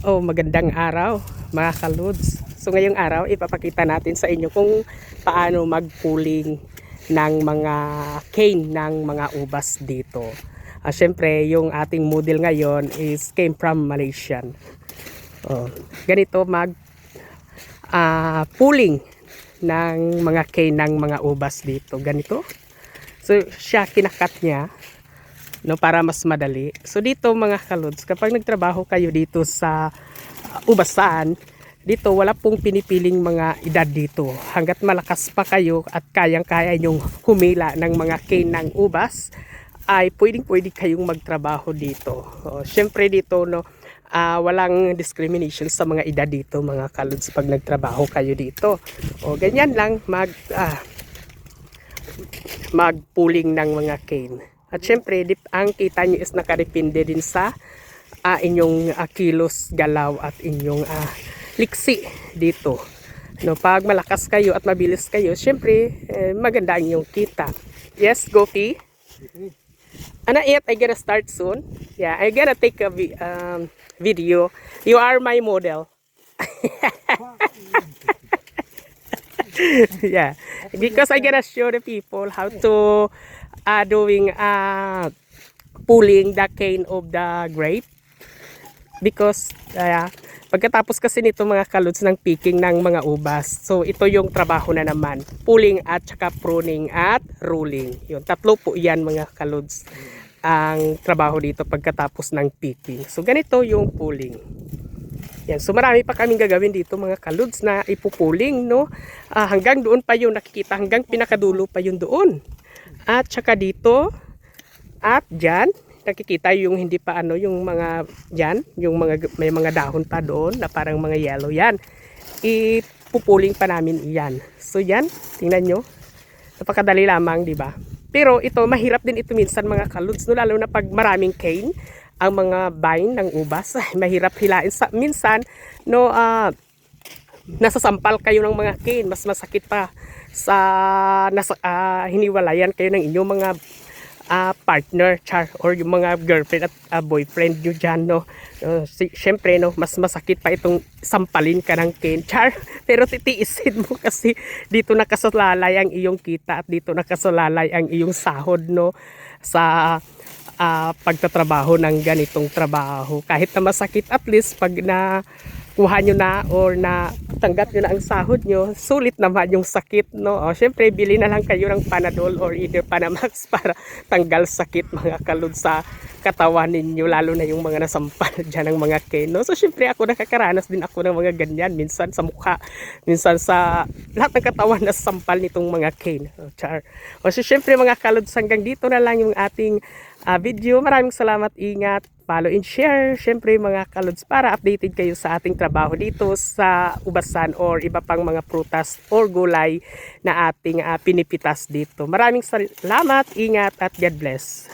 Oh, magandang araw mga kaludes. So ngayong araw ipapakita natin sa inyo kung paano mag-pooling ng mga cane ng mga ubas dito. Syempre yung ating model ngayon is came from Malaysian. Ganito mag pooling ng mga cane ng mga ubas dito. Ganito. So siya kinakat niya no, para mas madali. So dito mga kaludes, kapag nagtrabaho kayo dito sa ubasan, dito wala pong pinipiling mga edad dito. Hanggat malakas pa kayo at kayang-kaya nyong humila ng mga cane ng ubas, ay pwedeng-pwede kayong magtrabaho dito. Syempre dito no, walang discrimination sa mga edad dito mga kaludes pag nagtrabaho kayo dito. Ganyan lang mag-pooling ng mga cane. At syempre, ang kita nyo is nakadepende din sa inyong kilos, galaw at inyong liksi dito. No, pag malakas kayo at mabilis kayo, syempre, maganda ang inyong kita. Yes, Gopi? Ano yet? I gonna start soon. Yeah, I gonna take a video. You are my model. Yeah, because I gonna show the people how to doing pulling the cane of the grape, because pagkatapos kasi nito mga kaludes ng picking ng mga ubas, so ito yung trabaho na naman, pulling at saka pruning at rolling. Yun, tatlo po yan mga kaludes ang trabaho dito pagkatapos ng picking. So ganito yung pulling. Yan, so marami pa kaming gagawin dito mga kaludes na ipupuling, no? Hanggang doon pa yung nakikita, hanggang pinakadulo pa yung doon. At saka dito at dyan, nakikita yung hindi pa yung mga dyan, yung mga may mga dahon pa doon na parang mga yellow yan. Ipupuling pa namin iyan. So yan, tingnan nyo. Napakadali lamang, di ba? Pero ito, mahirap din ito minsan mga kaludes, no? Lalo na pag maraming cane, ang mga vine ng ubas, mahirap hilain. Minsan, no, nasasampal kayo ng mga cane, mas masakit pa sa hiniwalayan kayo ng inyong mga partner, or yung mga girlfriend at boyfriend nyo dyan, no. Siyempre, no, mas masakit pa itong sampalin ka ng cane, pero titiisin mo kasi dito nakasalalay ang iyong kita at dito nakasalalay ang iyong sahod, no, sa pagtatrabaho ng ganitong trabaho. Kahit na masakit, at least pag kuha nyo na or na tanggap nyo na ang sahod nyo, sulit naman yung sakit, no? Syempre, bili na lang kayo ng Panadol or either Panamax para tanggal sakit mga kalud sa katawan ninyo, lalo na yung mga nasampal dyan ng mga cane, no? So syempre ako nakakaranas din ako ng mga ganyan, minsan sa mukha, minsan sa lahat ng katawan na sampal nitong mga cane. So syempre mga kalud, hanggang dito na lang yung ating video. Maraming salamat, ingat, follow and share syempre mga kaludes, para updated kayo sa ating trabaho dito sa ubasan or iba pang mga prutas or gulay na ating pinipitas dito. Maraming salamat, ingat at God bless.